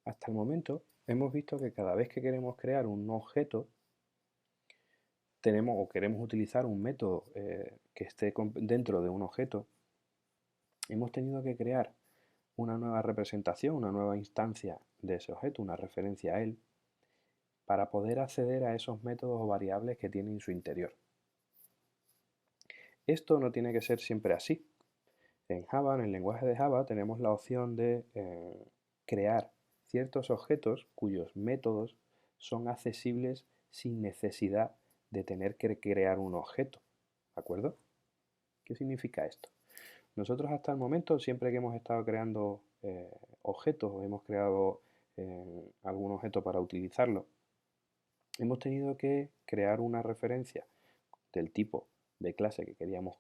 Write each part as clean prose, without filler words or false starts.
Hasta el momento hemos visto que cada vez que queremos crear un objeto, tenemos o queremos utilizar un método que esté dentro de un objeto, hemos tenido que crear una nueva representación, una nueva instancia de ese objeto, una referencia a él, para poder acceder a esos métodos o variables que tiene en su interior. Esto no tiene que ser siempre así. En Java, en el lenguaje de Java, tenemos la opción de crear ciertos objetos cuyos métodos son accesibles sin necesidad de tener que crear un objeto. ¿De acuerdo? ¿Qué significa esto? Nosotros hasta el momento, siempre que hemos estado creando objetos o hemos creado algún objeto para utilizarlo, hemos tenido que crear una referencia del tipo de clase que queríamos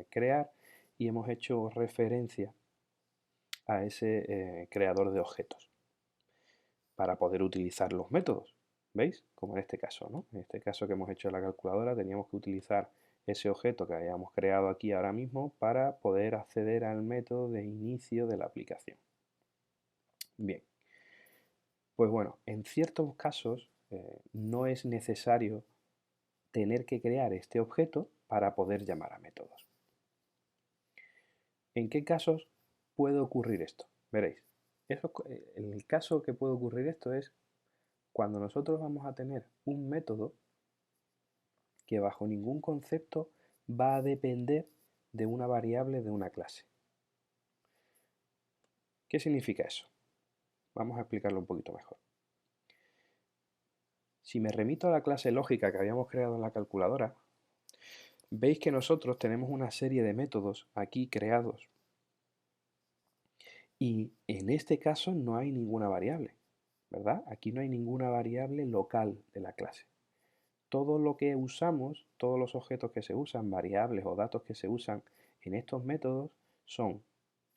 crear y hemos hecho referencia a ese creador de objetos para poder utilizar los métodos. ¿Veis? Como en este caso, ¿no? En este caso que hemos hecho en la calculadora teníamos que utilizar ese objeto que habíamos creado aquí ahora mismo para poder acceder al método de inicio de la aplicación. Bien, pues bueno, en ciertos casos no es necesario tener que crear este objeto para poder llamar a métodos. ¿En qué casos puede ocurrir esto? Veréis, en el caso que puede ocurrir esto es cuando nosotros vamos a tener un método que bajo ningún concepto va a depender de una variable de una clase. ¿Qué significa eso? Vamos a explicarlo un poquito mejor. Si me remito a la clase lógica que habíamos creado en la calculadora, veis que nosotros tenemos una serie de métodos aquí creados y en este caso no hay ninguna variable, ¿verdad? Aquí no hay ninguna variable local de la clase. Todo lo que usamos, todos los objetos que se usan, variables o datos que se usan en estos métodos son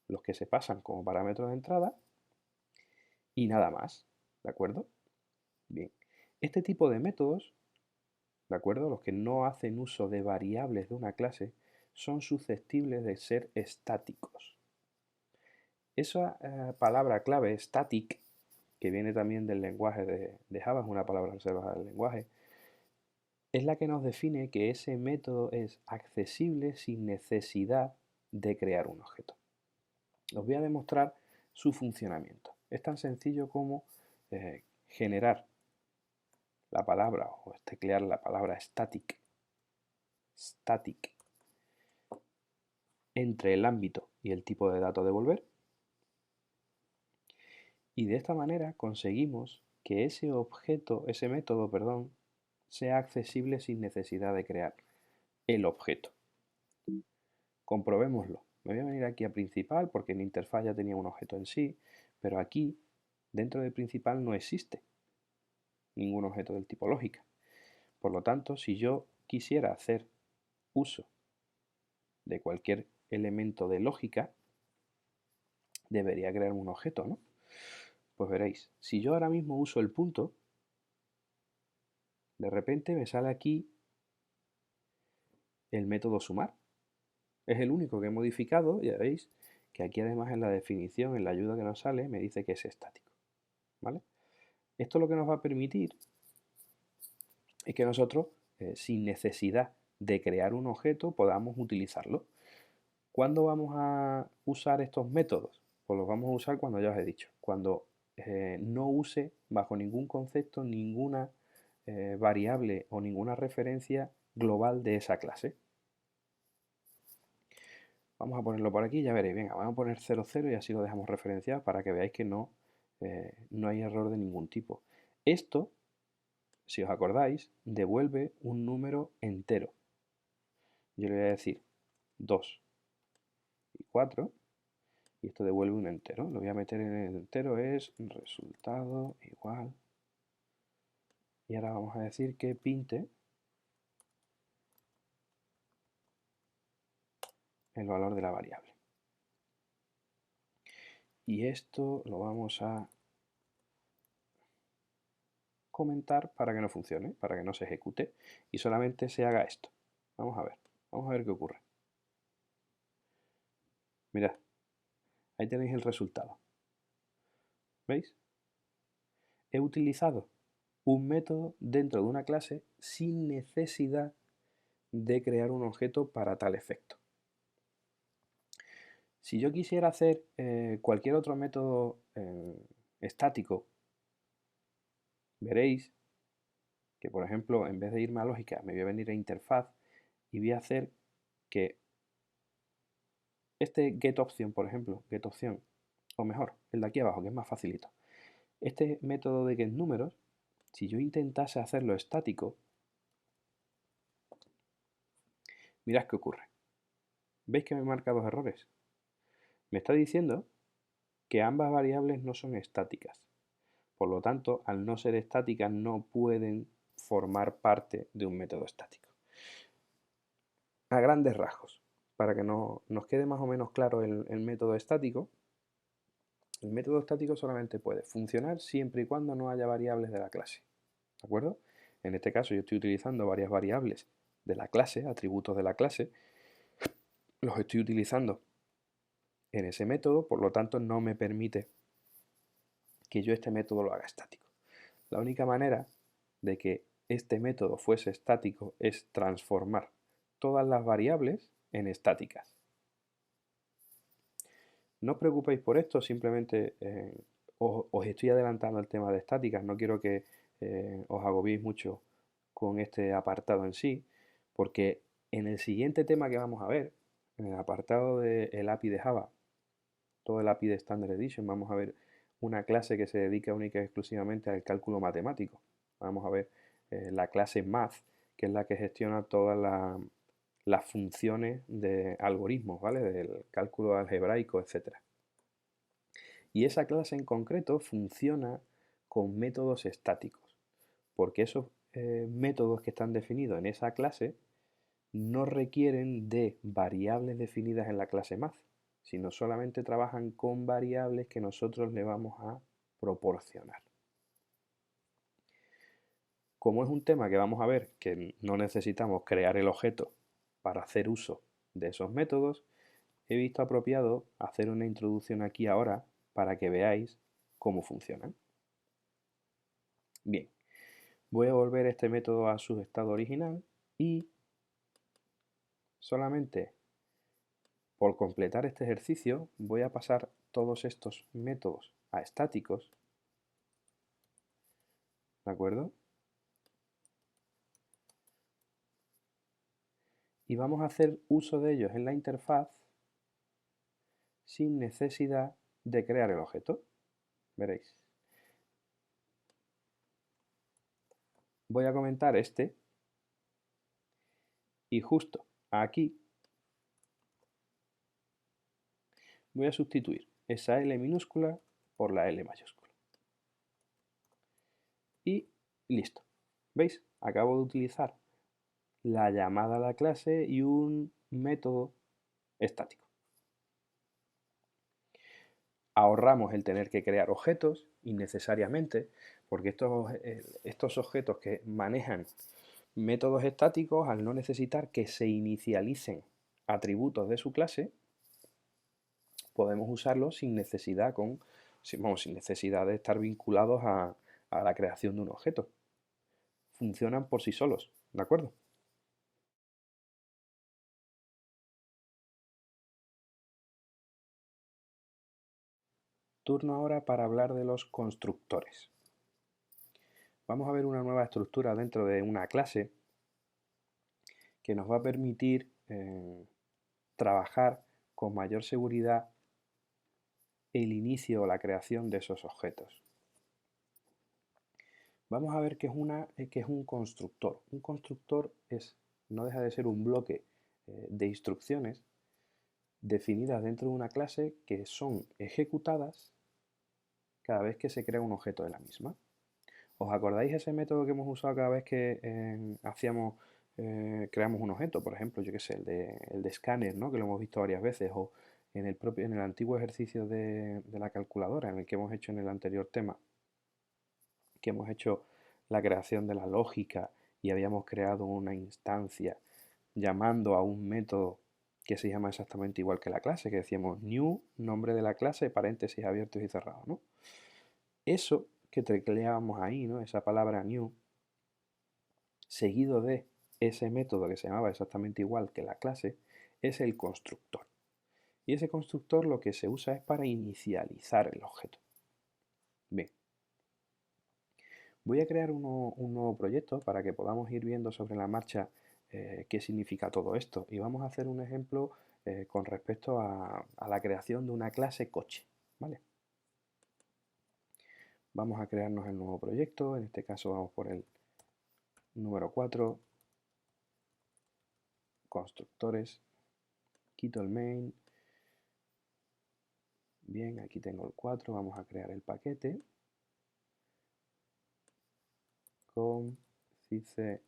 los que se pasan como parámetros de entrada y nada más, ¿de acuerdo? Bien, este tipo de métodos, ¿de acuerdo? Los que no hacen uso de variables de una clase son susceptibles de ser estáticos. Esa palabra clave, static, que viene también del lenguaje de Java, es una palabra reservada del lenguaje, es la que nos define que ese método es accesible sin necesidad de crear un objeto. Os voy a demostrar su funcionamiento. Es tan sencillo como generar la palabra o teclear la palabra static entre el ámbito y el tipo de dato a devolver. Y de esta manera conseguimos que ese método, perdón, sea accesible sin necesidad de crear el objeto. Comprobémoslo. Me voy a venir aquí a principal porque en interfaz ya tenía un objeto en sí, pero aquí, dentro de principal, no existe ningún objeto del tipo lógica. Por lo tanto, si yo quisiera hacer uso de cualquier elemento de lógica, debería crear un objeto, ¿no? Pues veréis, si yo ahora mismo uso el punto, de repente me sale aquí el método sumar. Es el único que he modificado, ya veis que aquí además en la definición, en la ayuda que nos sale, me dice que es estático, ¿vale? Esto lo que nos va a permitir es que nosotros, sin necesidad de crear un objeto, podamos utilizarlo. ¿Cuándo vamos a usar estos métodos? Pues los vamos a usar cuando ya os he dicho, cuando no use bajo ningún concepto ninguna variable o ninguna referencia global de esa clase. Vamos a ponerlo por aquí, ya veréis. Venga, vamos a poner 00 y así lo dejamos referenciado para que veáis que no hay error de ningún tipo. Esto, si os acordáis, devuelve un número entero. Yo le voy a decir 2 y 4 y esto devuelve un entero. Lo voy a meter en el entero, es resultado igual. Y ahora vamos a decir que pinte el valor de la variable. Y esto lo vamos a comentar para que no funcione, para que no se ejecute y solamente se haga esto. Vamos a ver qué ocurre. Mirad, ahí tenéis el resultado. ¿Veis? he utilizado un método dentro de una clase sin necesidad de crear un objeto para tal efecto. Si yo quisiera hacer cualquier otro método estático, veréis que, por ejemplo, en vez de irme a lógica, me voy a venir a interfaz y voy a hacer que este getOption, por ejemplo, getOpción, o mejor, el de aquí abajo, que es más facilito. Este método de getNúmeros, si yo intentase hacerlo estático, mirad qué ocurre. ¿Veis que me marca dos errores? Me está diciendo que ambas variables no son estáticas. Por lo tanto, al no ser estáticas, no pueden formar parte de un método estático. A grandes rasgos, para que nos quede más o menos claro el método estático, el método estático solamente puede funcionar siempre y cuando no haya variables de la clase. ¿De acuerdo? En este caso yo estoy utilizando varias variables de la clase, atributos de la clase, los estoy utilizando en ese método, por lo tanto no me permite que yo este método lo haga estático. La única manera de que este método fuese estático es transformar todas las variables en estáticas. No os preocupéis por esto, simplemente os estoy adelantando el tema de estáticas, no quiero que os agobiéis mucho con este apartado en sí, porque en el siguiente tema que vamos a ver, en el apartado del API de Java, todo el API de Standard Edition, vamos a ver una clase que se dedica única y exclusivamente al cálculo matemático. Vamos a ver la clase Math, que es la que gestiona todas las funciones de algoritmos, ¿vale? Del cálculo algebraico, etc. Y esa clase en concreto funciona con métodos estáticos, porque esos métodos que están definidos en esa clase no requieren de variables definidas en la clase Math, sino solamente trabajan con variables que nosotros le vamos a proporcionar. Como es un tema que vamos a ver que no necesitamos crear el objeto para hacer uso de esos métodos, he visto apropiado hacer una introducción aquí ahora para que veáis cómo funcionan. Bien, voy a volver este método a su estado original y solamente por completar este ejercicio voy a pasar todos estos métodos a estáticos, ¿de acuerdo? Y vamos a hacer uso de ellos en la interfaz sin necesidad de crear el objeto. Veréis. Voy a comentar este y justo aquí voy a sustituir esa L minúscula por la L mayúscula. Y listo. ¿Veis? Acabo de utilizar la llamada a la clase y un método estático. Ahorramos el tener que crear objetos innecesariamente, porque estos objetos que manejan métodos estáticos, al no necesitar que se inicialicen atributos de su clase, podemos usarlos sin necesidad, sin necesidad de estar vinculados a la creación de un objeto. Funcionan por sí solos, ¿de acuerdo? Turno ahora para hablar de los constructores. Vamos a ver una nueva estructura dentro de una clase que nos va a permitir trabajar con mayor seguridad el inicio o la creación de esos objetos. Vamos a ver qué es un constructor. Un constructor no deja de ser un bloque de instrucciones definidas dentro de una clase que son ejecutadas cada vez que se crea un objeto de la misma. ¿Os acordáis ese método que hemos usado cada vez que creamos un objeto? Por ejemplo, yo qué sé, el de escáner, ¿no? Que lo hemos visto varias veces, o en el antiguo ejercicio de la calculadora, en el que hemos hecho en el anterior tema, que hemos hecho la creación de la lógica y habíamos creado una instancia llamando a un método que se llama exactamente igual que la clase, que decíamos new, nombre de la clase, paréntesis abiertos y cerrados, ¿no? Eso que tecleábamos ahí, ¿no? Esa palabra new, seguido de ese método que se llamaba exactamente igual que la clase, es el constructor. Y ese constructor lo que se usa es para inicializar el objeto. Bien. Voy a crear un nuevo proyecto para que podamos ir viendo sobre la marcha qué significa todo esto. Y vamos a hacer un ejemplo con respecto a la creación de una clase coche. ¿Vale? Vamos a crearnos el nuevo proyecto. En este caso vamos por el número 4. Constructores. Quito el main. Bien, aquí tengo el 4. Vamos a crear el paquete con cice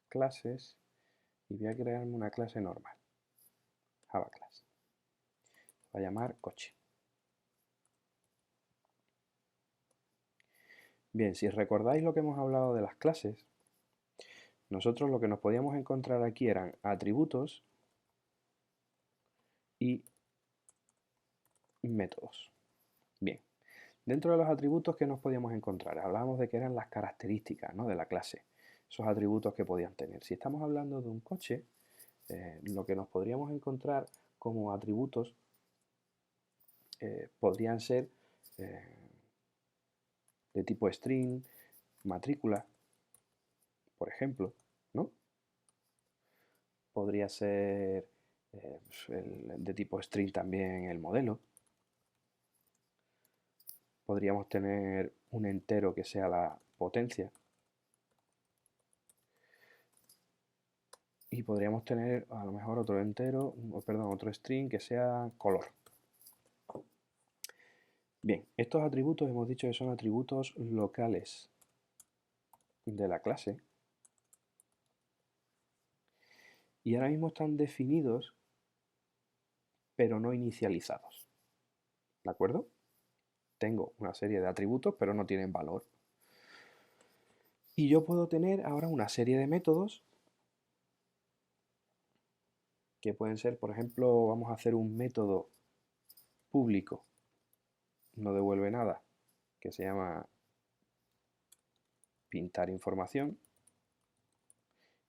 clases y voy a crearme una clase normal, Java class. Va a llamar coche. Bien, si recordáis lo que hemos hablado de las clases, nosotros lo que nos podíamos encontrar aquí eran atributos y métodos. Bien, dentro de los atributos, ¿qué nos podíamos encontrar? Hablábamos de que eran las características, ¿no?, de la clase, esos atributos que podían tener. Si estamos hablando de un coche, lo que nos podríamos encontrar como atributos podrían ser de tipo string, matrícula, por ejemplo, ¿no? Podría ser de tipo string también el modelo. Podríamos tener un entero que sea la potencia. Y podríamos tener a lo mejor otro entero, perdón, otro string que sea color. Bien, estos atributos hemos dicho que son atributos locales de la clase. Y ahora mismo están definidos, pero no inicializados. ¿De acuerdo? Tengo una serie de atributos, pero no tienen valor. Y yo puedo tener ahora una serie de métodos que pueden ser, por ejemplo, vamos a hacer un método público, no devuelve nada, que se llama pintar información.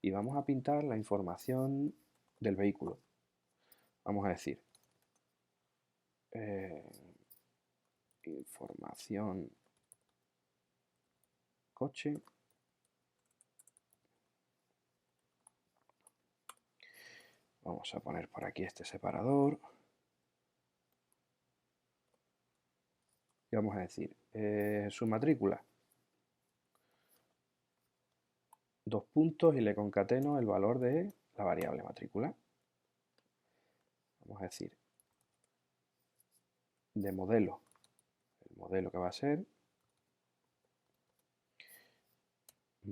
Y vamos a pintar la información del vehículo. Vamos a decir, información coche. Vamos a poner por aquí este separador. Y vamos a decir, su matrícula. 2 puntos y le concateno el valor de la variable matrícula. Vamos a decir, de modelo. El modelo que va a ser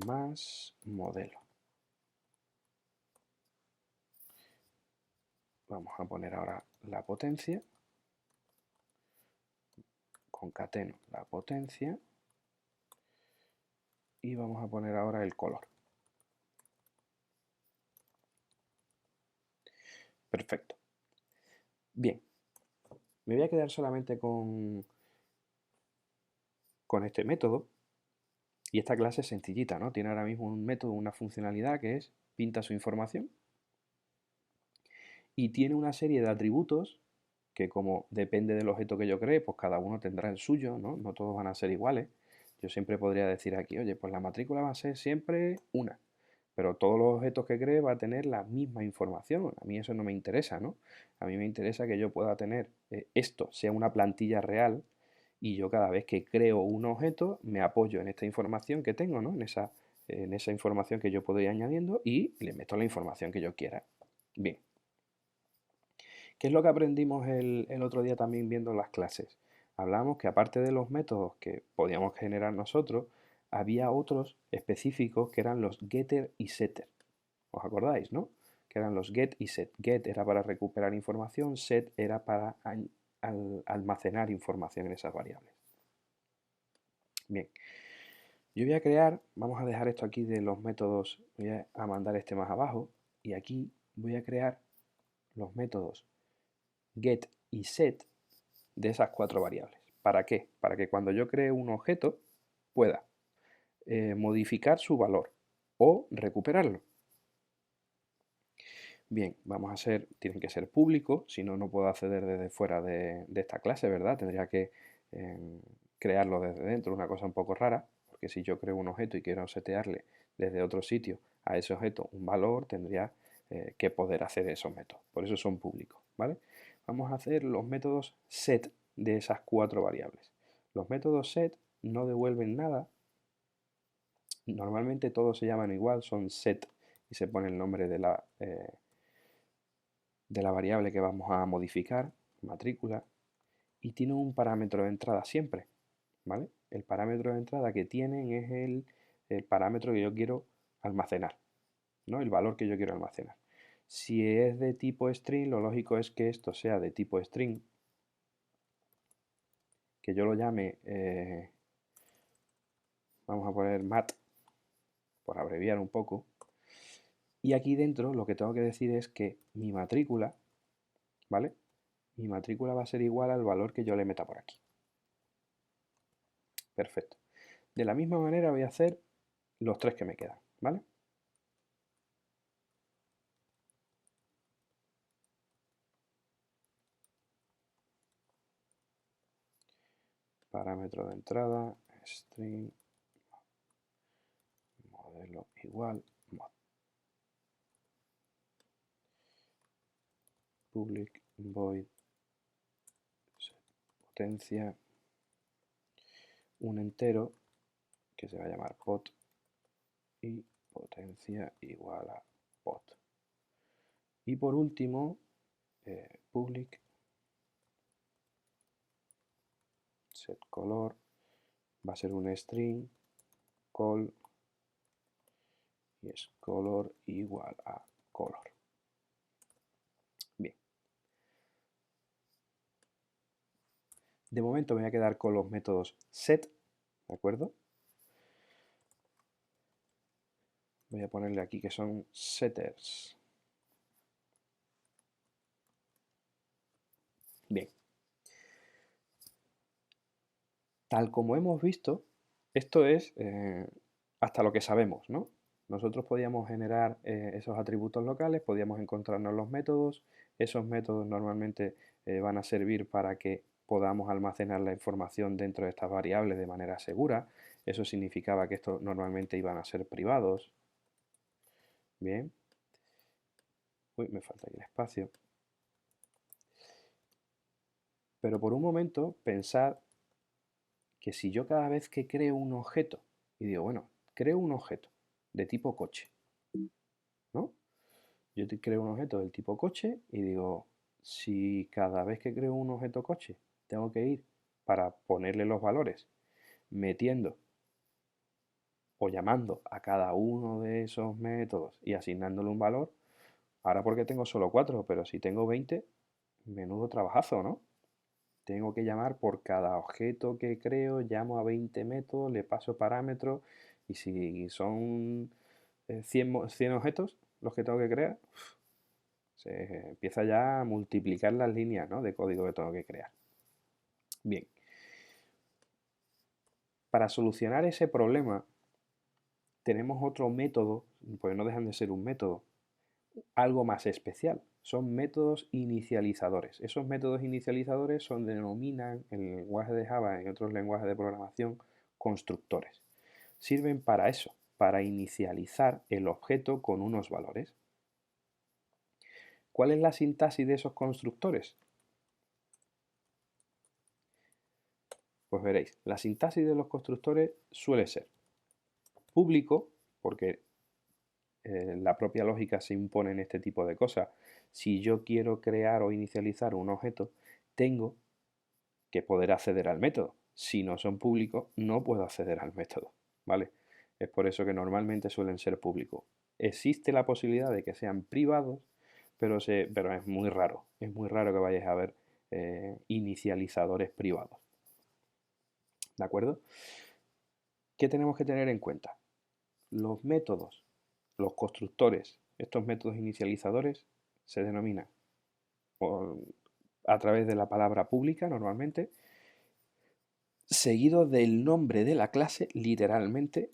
más modelo. Vamos a poner ahora la potencia. Concateno la potencia. Y vamos a poner ahora el color. Perfecto. Bien, me voy a quedar solamente con este método. Y esta clase es sencillita, ¿no? Tiene ahora mismo un método, una funcionalidad que es pinta su información. Y tiene una serie de atributos que, como depende del objeto que yo cree, pues cada uno tendrá el suyo, ¿no? No todos van a ser iguales. Yo siempre podría decir aquí, oye, pues la matrícula va a ser siempre una. Pero todos los objetos que cree va a tener la misma información. A mí eso no me interesa, ¿no? A mí me interesa que yo pueda tener esto, sea una plantilla real, y yo cada vez que creo un objeto me apoyo en esta información que tengo, ¿no? En esa información que yo puedo ir añadiendo y le meto la información que yo quiera. Bien. ¿Qué es lo que aprendimos el otro día también viendo las clases? Hablamos que aparte de los métodos que podíamos generar nosotros, había otros específicos que eran los getter y setter. ¿Os acordáis, no? Que eran los get y set. Get era para recuperar información, set era para almacenar información en esas variables. Bien, yo voy a crear, vamos a dejar esto aquí de los métodos, voy a mandar este más abajo y aquí voy a crear los métodos get y set de esas 4 variables. ¿Para qué? Para que cuando yo cree un objeto pueda modificar su valor o recuperarlo. Bien, tienen que ser públicos, si no, no puedo acceder desde fuera de esta clase, ¿verdad? Tendría que crearlo desde dentro, una cosa un poco rara, porque si yo creo un objeto y quiero setearle desde otro sitio a ese objeto un valor, tendría que poder hacer esos métodos. Por eso son públicos, ¿vale? Vamos a hacer los métodos set de esas 4 variables. Los métodos set no devuelven nada. Normalmente todos se llaman igual, son set y se pone el nombre de la variable que vamos a modificar, matrícula, y tiene un parámetro de entrada siempre, ¿vale? El parámetro de entrada que tienen es el parámetro que yo quiero almacenar, ¿no? El valor que yo quiero almacenar. Si es de tipo string, lo lógico es que esto sea de tipo string, que yo lo llame, vamos a poner mat, por abreviar un poco, y aquí dentro lo que tengo que decir es que mi matrícula, ¿vale? Mi matrícula va a ser igual al valor que yo le meta por aquí. Perfecto. De la misma manera voy a hacer los 3 que me quedan, ¿vale? Parámetro de entrada, string, modelo igual, mod. Public void potencia, un entero que se va a llamar pot y potencia igual a pot. Y por último, public set color va a ser un string col y es color igual a color. Bien. De momento me voy a quedar con los métodos set, ¿de acuerdo? Voy a ponerle aquí que son setters. Bien. Tal como hemos visto, esto es hasta lo que sabemos, ¿no? Nosotros podíamos generar esos atributos locales, podíamos encontrarnos los métodos. Esos métodos normalmente van a servir para que podamos almacenar la información dentro de estas variables de manera segura. Eso significaba que estos normalmente iban a ser privados. Bien. Uy, me falta aquí el espacio. Pero por un momento pensar que si yo cada vez que creo un objeto, y digo, bueno, creo un objeto de tipo coche, ¿no? Yo creo un objeto del tipo coche y digo, si cada vez que creo un objeto coche tengo que ir para ponerle los valores, metiendo o llamando a cada uno de esos métodos y asignándole un valor, ahora porque tengo solo 4, pero si tengo 20, menudo trabajazo, ¿no? Tengo que llamar por cada objeto que creo, llamo a 20 métodos, le paso parámetros y si son 100 objetos los que tengo que crear, se empieza ya a multiplicar las líneas, ¿no?, de código que tengo que crear. Bien, para solucionar ese problema tenemos otro método, pues no dejan de ser un método, algo más especial. Son métodos inicializadores. Esos métodos inicializadores se denominan en el lenguaje de Java y en otros lenguajes de programación constructores. Sirven para eso, para inicializar el objeto con unos valores. ¿Cuál es la sintaxis de esos constructores? Pues veréis, la sintaxis de los constructores suele ser público, porque la propia lógica se impone en este tipo de cosas. Si yo quiero crear o inicializar un objeto, tengo que poder acceder al método. Si no son públicos, no puedo acceder al método, ¿vale? Es por eso que normalmente suelen ser públicos. Existe la posibilidad de que sean privados, pero es muy raro. Es muy raro que vayáis a ver inicializadores privados. ¿De acuerdo? ¿Qué tenemos que tener en cuenta? Los métodos, los constructores, estos métodos inicializadores se denominan a través de la palabra pública normalmente, seguido del nombre de la clase, literalmente.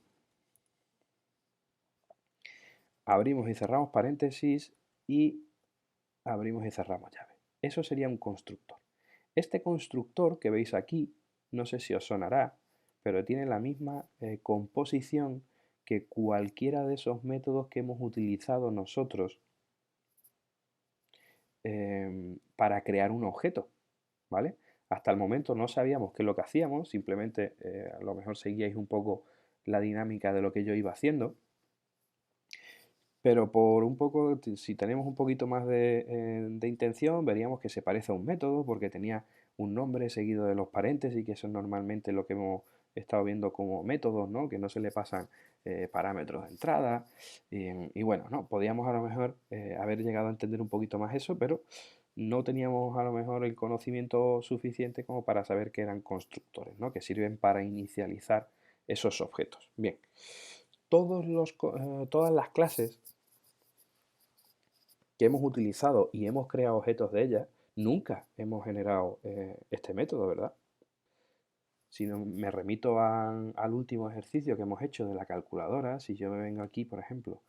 Abrimos y cerramos paréntesis y abrimos y cerramos llave. Eso sería un constructor. Este constructor que veis aquí, no sé si os sonará, pero tiene la misma composición que cualquiera de esos métodos que hemos utilizado nosotros para crear un objeto, ¿vale? Hasta el momento no sabíamos qué es lo que hacíamos, simplemente a lo mejor seguíais un poco la dinámica de lo que yo iba haciendo, pero por un poco, si tenemos un poquito más de intención, veríamos que se parece a un método porque tenía un nombre seguido de los paréntesis, que eso es normalmente lo que hemos estado viendo como métodos, ¿no? Que no se le pasan parámetros de entrada. Y bueno, ¿no? Podíamos a lo mejor haber llegado a entender un poquito más eso, pero no teníamos a lo mejor el conocimiento suficiente como para saber que eran constructores, ¿no? Que sirven para inicializar esos objetos. Bien, todas las clases que hemos utilizado y hemos creado objetos de ellas, nunca hemos generado este método, ¿verdad? Si no, me remito al último ejercicio que hemos hecho de la calculadora, si yo me vengo aquí, por ejemplo,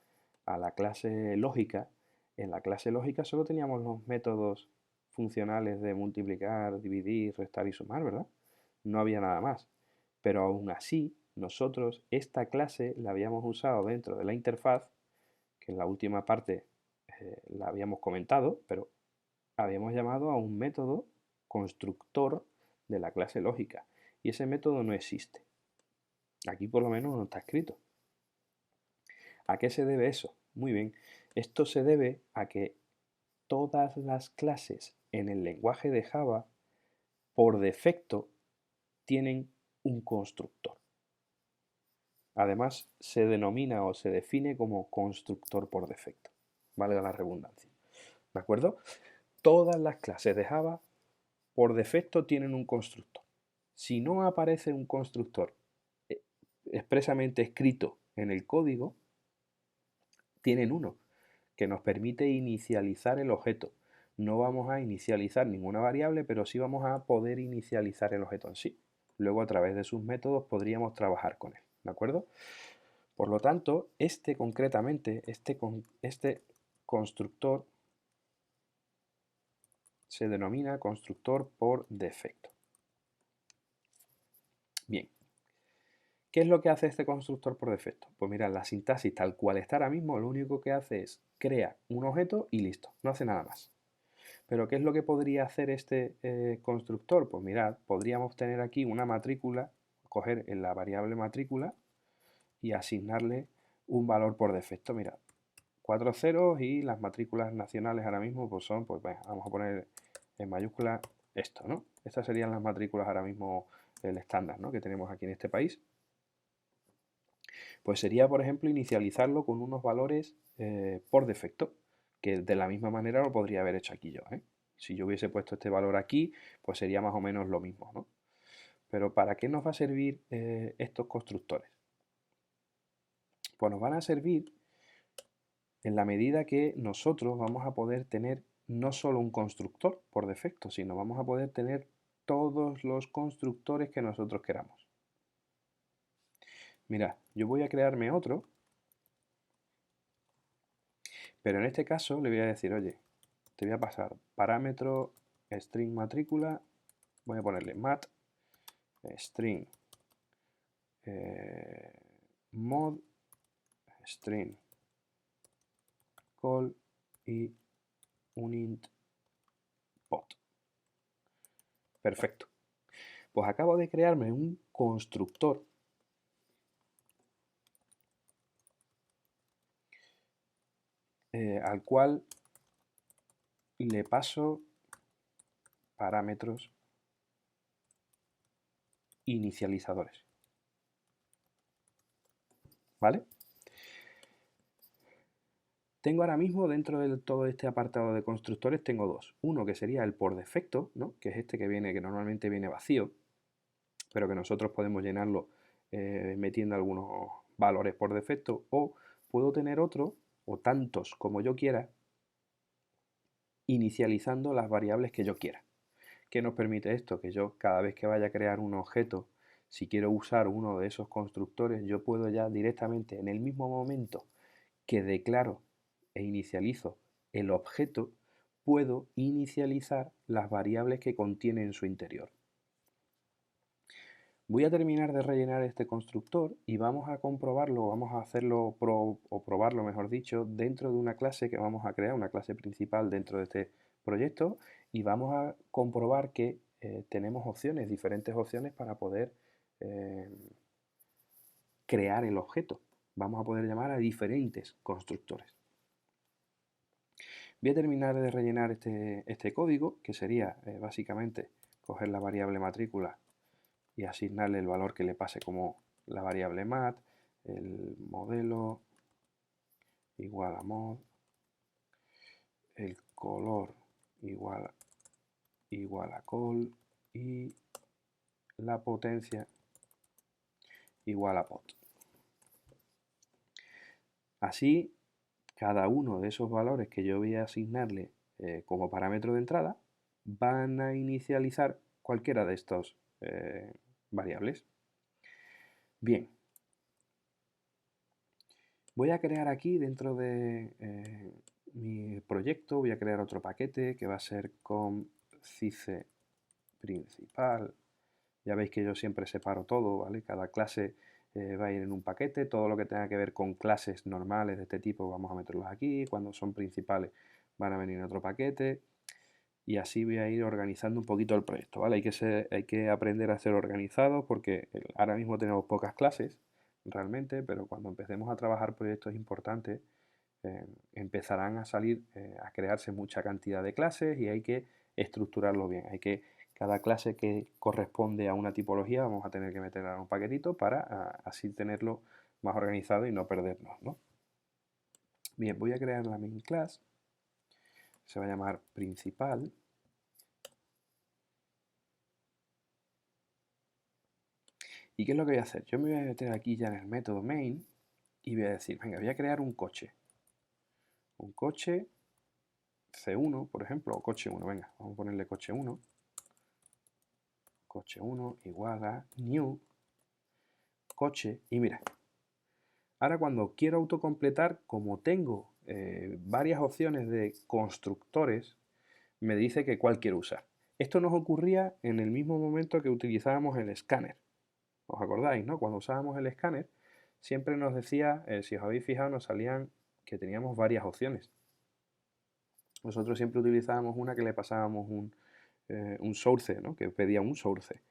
a la clase lógica, en la clase lógica solo teníamos los métodos funcionales de multiplicar, dividir, restar y sumar, ¿verdad? No había nada más. Pero aún así, nosotros esta clase la habíamos usado dentro de la interfaz, que en la última parte la habíamos comentado, pero habíamos llamado a un método constructor de la clase lógica. Y ese método no existe. Aquí por lo menos no está escrito. ¿A qué se debe eso? Muy bien. Esto se debe a que todas las clases en el lenguaje de Java, por defecto, tienen un constructor. Además, se denomina o se define como constructor por defecto. Valga la redundancia. ¿De acuerdo? Todas las clases de Java por defecto tienen un constructor. Si no aparece un constructor expresamente escrito en el código, tienen uno que nos permite inicializar el objeto. No vamos a inicializar ninguna variable, pero sí vamos a poder inicializar el objeto en sí. Luego a través de sus métodos podríamos trabajar con él. ¿De acuerdo? Por lo tanto, concretamente, este constructor se denomina constructor por defecto. Bien, ¿qué es lo que hace este constructor por defecto? Pues mirad, la sintaxis tal cual está ahora mismo, lo único que hace es crea un objeto y listo, no hace nada más. Pero ¿qué es lo que podría hacer este constructor? Pues mirad, podríamos tener aquí una matrícula, coger en la variable matrícula y asignarle un valor por defecto. Mirad, 4 ceros y las matrículas nacionales ahora mismo pues son, pues bueno, vamos a poner en mayúscula esto, ¿no? Estas serían las matrículas ahora mismo, el estándar, ¿no? Que tenemos aquí en este país. Pues sería, por ejemplo, inicializarlo con unos valores por defecto, que de la misma manera lo podría haber hecho aquí yo, ¿eh? Si yo hubiese puesto este valor aquí, pues sería más o menos lo mismo, ¿no? Pero ¿para qué nos va a servir estos constructores? Pues nos van a servir en la medida que nosotros vamos a poder tener no solo un constructor por defecto, sino vamos a poder tener todos los constructores que nosotros queramos. Mirad, yo voy a crearme otro, pero en este caso le voy a decir, oye, te voy a pasar parámetro string matrícula, voy a ponerle mat string mod string call y un int pot. Perfecto. Pues acabo de crearme un constructor al cual le paso parámetros inicializadores. ¿Vale? Tengo ahora mismo dentro de todo este apartado de constructores, tengo dos. Uno que sería el por defecto, ¿no? Que es este que viene, que normalmente viene vacío, pero que nosotros podemos llenarlo metiendo algunos valores por defecto, o puedo tener otro, o tantos como yo quiera, inicializando las variables que yo quiera. ¿Qué nos permite esto? Que yo cada vez que vaya a crear un objeto Si quiero usar uno de esos constructores, yo puedo ya directamente, en el mismo momento que declaro e inicializo el objeto, puedo inicializar las variables que contiene en su interior. Voy a terminar de rellenar este constructor y vamos a comprobarlo, vamos a hacerlo o probarlo, mejor dicho, dentro de una clase que vamos a crear, una clase principal dentro de este proyecto, y vamos a comprobar que tenemos opciones, diferentes opciones para poder crear el objeto. Vamos a poder llamar a diferentes constructores. Voy a terminar de rellenar este código, que sería básicamente coger la variable matrícula y asignarle el valor que le pase como la variable mat, el modelo igual a mod, el color igual a col y la potencia igual a pot. Así, cada uno de esos valores que yo voy a asignarle como parámetro de entrada van a inicializar cualquiera de estos variables. Bien, voy a crear aquí dentro de mi proyecto, voy a crear otro paquete que va a ser con cice principal. Ya veis que yo siempre separo todo, ¿vale? Cada clase va a ir en un paquete, todo lo que tenga que ver con clases normales de este tipo vamos a meterlos aquí, cuando son principales van a venir en otro paquete y así voy a ir organizando un poquito el proyecto, ¿vale? Hay que aprender a ser organizados porque ahora mismo tenemos pocas clases realmente, pero cuando empecemos a trabajar proyectos importantes empezarán a salir, a crearse mucha cantidad de clases y hay que estructurarlo bien. Cada clase que corresponde a una tipología vamos a tener que meterla en un paquetito para así tenerlo más organizado y no perdernos, ¿no? Bien, voy a crear la main class, se va a llamar principal. ¿Y qué es lo que voy a hacer? Yo me voy a meter aquí ya en el método main y voy a decir, venga, voy a crear un coche. Un coche C1, por ejemplo, o coche 1, venga, vamos a ponerle coche 1. Coche 1 igual a new coche. Y mira, ahora cuando quiero autocompletar, como tengo varias opciones de constructores, me dice que cuál quiero usar. Esto nos ocurría en el mismo momento que utilizábamos el escáner. ¿Os acordáis, no? Cuando usábamos el escáner, siempre nos decía, si os habéis fijado, nos salían que teníamos varias opciones. Nosotros siempre utilizábamos una que le pasábamos un source, ¿no? Que pedía un source.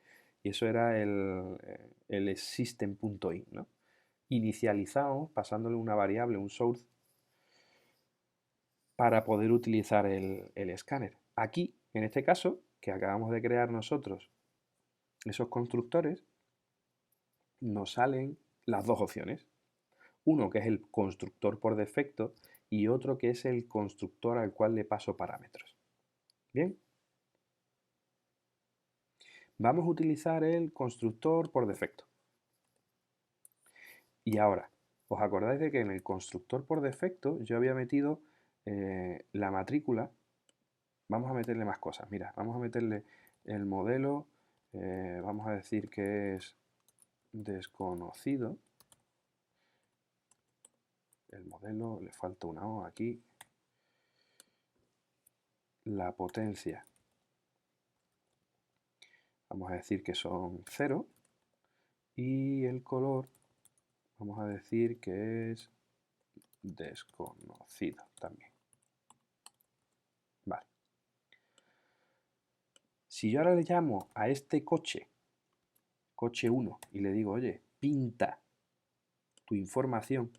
Y eso era el system.in, ¿no? Inicializamos pasándole una variable, un source, para poder utilizar el escáner. Aquí, en este caso, que acabamos de crear nosotros esos constructores, nos salen las dos opciones. Uno que es el constructor por defecto y otro que es el constructor al cual le paso parámetros. Bien. Vamos a utilizar el constructor por defecto. Y ahora, ¿os acordáis de que en el constructor por defecto yo había metido la matrícula? Vamos a meterle más cosas. Mira, vamos a meterle el modelo, vamos a decir que es desconocido. El modelo, le falta una O aquí. La potencia, vamos a decir que son 0. Y el color, vamos a decir que es desconocido también. Vale. Si yo ahora le llamo a este coche, coche 1, y le digo, oye, pinta tu información,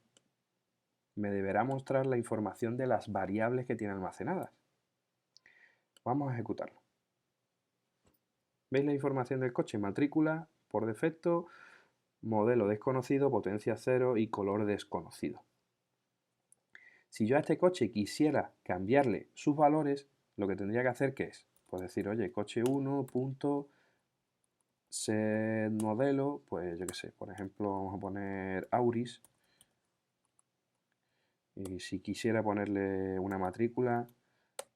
me deberá mostrar la información de las variables que tiene almacenadas. Vamos a ejecutarlo. ¿Veis la información del coche? Matrícula, por defecto, modelo desconocido, potencia 0 y color desconocido. Si yo a este coche quisiera cambiarle sus valores, lo que tendría que hacer, ¿qué es? Pues decir, oye, coche 1 punto set modelo, pues yo qué sé, por ejemplo, vamos a poner Auris. Y si quisiera ponerle una matrícula,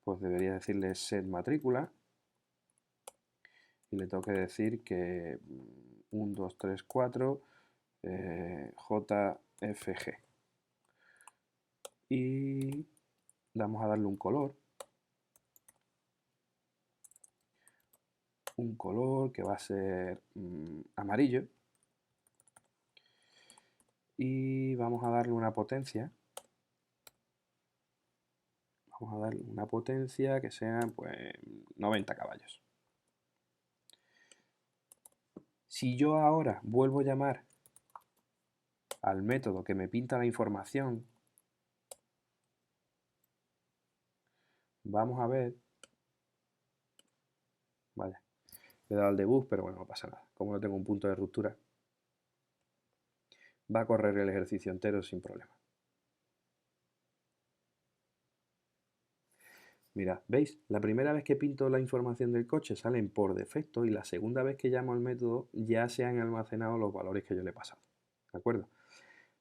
pues debería decirle set matrícula. Y le tengo que decir que 1, 2, 3, 4, JFG. Y vamos a darle un color que va a ser amarillo, y vamos a darle una potencia. Vamos a darle una potencia que sea pues 90 caballos. Si yo ahora vuelvo a llamar al método que me pinta la información, vamos a ver, vale, le he dado al debug, pero bueno, no pasa nada. Como no tengo un punto de ruptura, va a correr el ejercicio entero sin problema. Mirad, ¿veis? La primera vez que pinto la información del coche salen por defecto y la segunda vez que llamo al método ya se han almacenado los valores que yo le he pasado. ¿De acuerdo?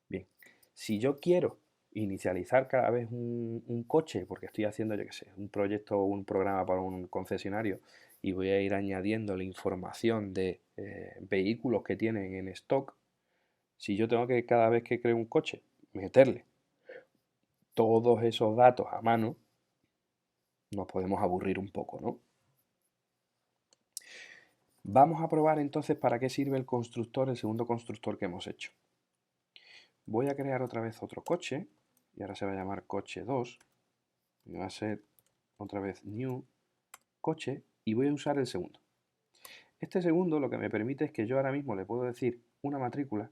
Bien, si yo quiero inicializar cada vez un coche, porque estoy haciendo, yo qué sé, un proyecto o un programa para un concesionario y voy a ir añadiendo la información de vehículos que tienen en stock, si yo tengo que cada vez que creo un coche meterle todos esos datos a mano, nos podemos aburrir un poco, ¿no? Vamos a probar entonces para qué sirve el constructor, el segundo constructor que hemos hecho. Voy a crear otra vez otro coche, y ahora se va a llamar coche 2, y va a ser otra vez new coche, y voy a usar el segundo. Este segundo lo que me permite es que yo ahora mismo le puedo decir una matrícula,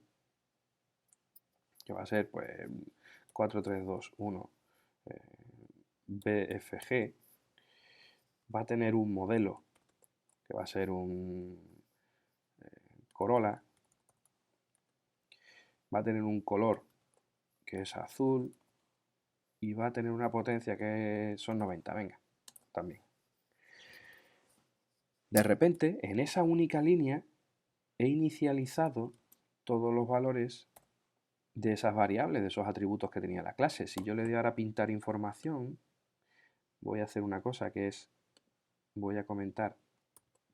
que va a ser pues 4321 BFG, va a tener un modelo, que va a ser un Corolla, va a tener un color que es azul y va a tener una potencia que son 90, venga, también. De repente, en esa única línea, he inicializado todos los valores de esas variables, de esos atributos que tenía la clase. Si yo le doy ahora a pintar información, voy a hacer una cosa que es, voy a comentar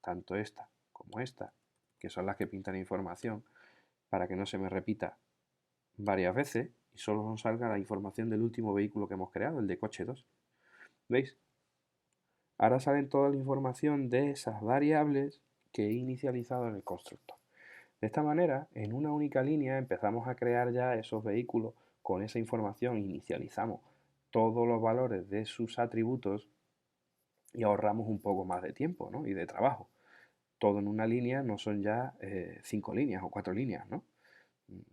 tanto esta como esta, que son las que pintan información, para que no se me repita varias veces y solo nos salga la información del último vehículo que hemos creado, el de coche 2. ¿Veis? Ahora salen toda la información de esas variables que he inicializado en el constructor. De esta manera, en una única línea empezamos a crear ya esos vehículos con esa información, inicializamos todos los valores de sus atributos y ahorramos un poco más de tiempo, ¿no? Y de trabajo. Todo en una línea no son ya 5 líneas o 4 líneas, ¿no?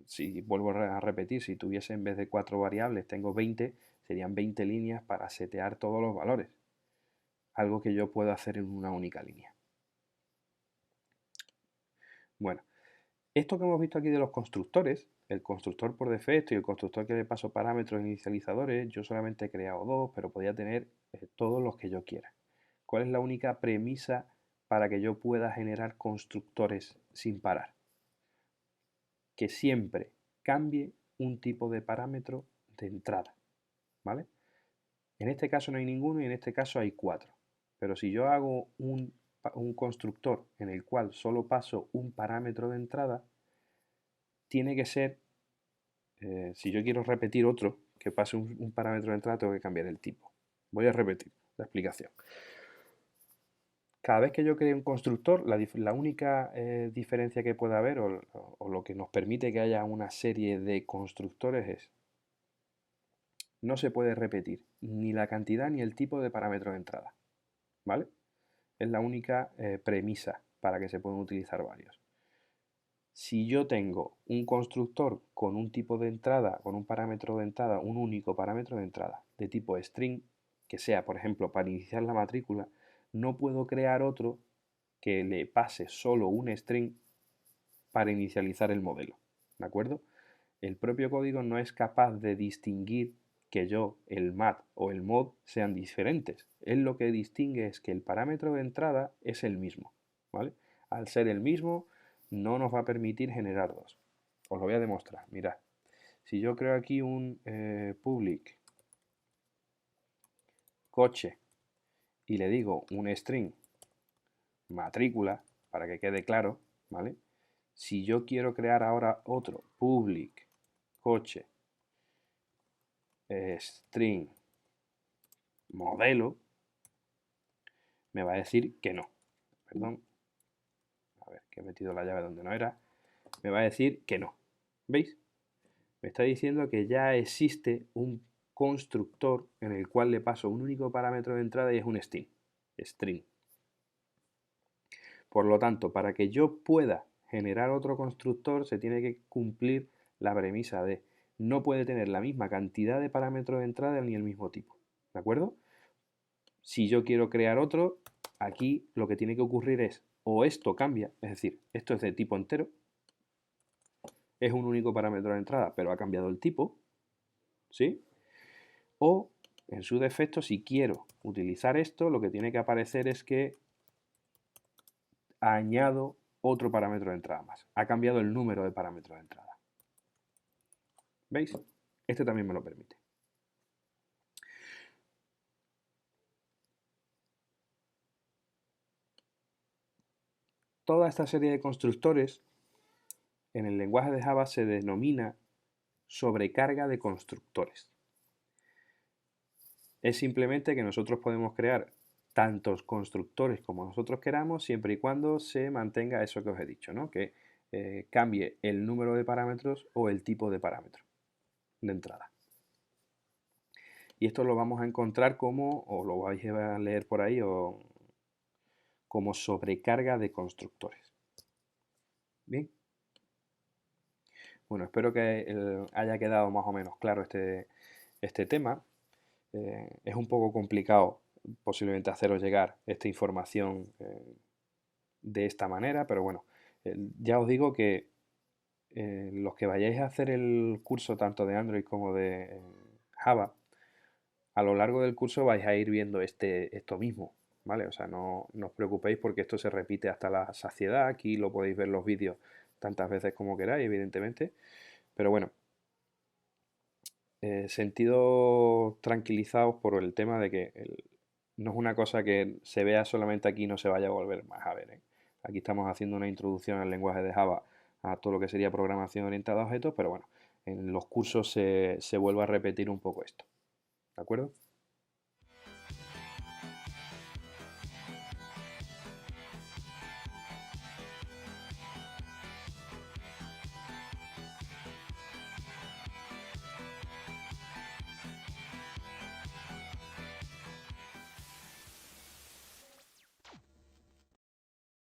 Si vuelvo a repetir, si tuviese en vez de 4 variables, tengo 20, serían 20 líneas para setear todos los valores. Algo que yo puedo hacer en una única línea. Bueno, esto que hemos visto aquí de los constructores, el constructor por defecto y el constructor que le paso parámetros inicializadores, yo solamente he creado dos, pero podría tener todos los que yo quiera. ¿Cuál es la única premisa para que yo pueda generar constructores sin parar? Que siempre cambie un tipo de parámetro de entrada, ¿vale? En este caso no hay ninguno y en este caso hay 4. Pero si yo hago un constructor en el cual solo paso un parámetro de entrada, tiene que ser, si yo quiero repetir otro que pase un parámetro de entrada, tengo que cambiar el tipo. Voy a repetir la explicación. Cada vez que yo creo un constructor, la única diferencia que puede haber o lo que nos permite que haya una serie de constructores es, no se puede repetir ni la cantidad ni el tipo de parámetro de entrada, ¿vale? Es la única premisa para que se puedan utilizar varios. Si yo tengo un constructor con un tipo de entrada, con un parámetro de entrada, un único parámetro de entrada de tipo string, que sea, por ejemplo, para iniciar la matrícula, no puedo crear otro que le pase solo un string para inicializar el modelo, ¿de acuerdo? El propio código no es capaz de distinguir que el mat o el mod sean diferentes. Él lo que distingue es que el parámetro de entrada es el mismo, ¿vale? Al ser el mismo, no nos va a permitir generar dos. Os lo voy a demostrar, mirad. Si yo creo aquí un public coche y le digo un string matrícula, para que quede claro, ¿vale? Si yo quiero crear ahora otro public coche string modelo, me va a decir que no. Perdón. A ver, que he metido la llave donde no era. Me va a decir que no. ¿Veis? Me está diciendo que ya existe un constructor en el cual le paso un único parámetro de entrada y es un string. Por lo tanto, para que yo pueda generar otro constructor, se tiene que cumplir la premisa de no puede tener la misma cantidad de parámetros de entrada ni el mismo tipo. ¿De acuerdo? Si yo quiero crear otro, aquí lo que tiene que ocurrir es o esto cambia, es decir, esto es de tipo entero, es un único parámetro de entrada, pero ha cambiado el tipo, ¿sí? O, en su defecto, si quiero utilizar esto, lo que tiene que aparecer es que añado otro parámetro de entrada más. Ha cambiado el número de parámetros de entrada. ¿Veis? Este también me lo permite. Toda esta serie de constructores en el lenguaje de Java se denomina sobrecarga de constructores. Es simplemente que nosotros podemos crear tantos constructores como nosotros queramos, siempre y cuando se mantenga eso que os he dicho, ¿no? Que cambie el número de parámetros o el tipo de parámetro de entrada. Y esto lo vamos a encontrar como, o lo vais a leer por ahí, o como sobrecarga de constructores. Bien. Bueno, espero que haya quedado más o menos claro este tema. Es un poco complicado posiblemente haceros llegar esta información de esta manera, pero bueno, ya os digo que los que vayáis a hacer el curso tanto de Android como de Java, a lo largo del curso vais a ir viendo esto mismo, ¿vale? O sea, no os preocupéis porque esto se repite hasta la saciedad. Aquí lo podéis ver los vídeos tantas veces como queráis, evidentemente. Pero bueno, sentido tranquilizados por el tema de que no es una cosa que se vea solamente aquí y no se vaya a volver más a ver, ¿eh? Aquí estamos haciendo una introducción al lenguaje de Java a todo lo que sería programación orientada a objetos, pero bueno, en los cursos se vuelve a repetir un poco esto. ¿De acuerdo?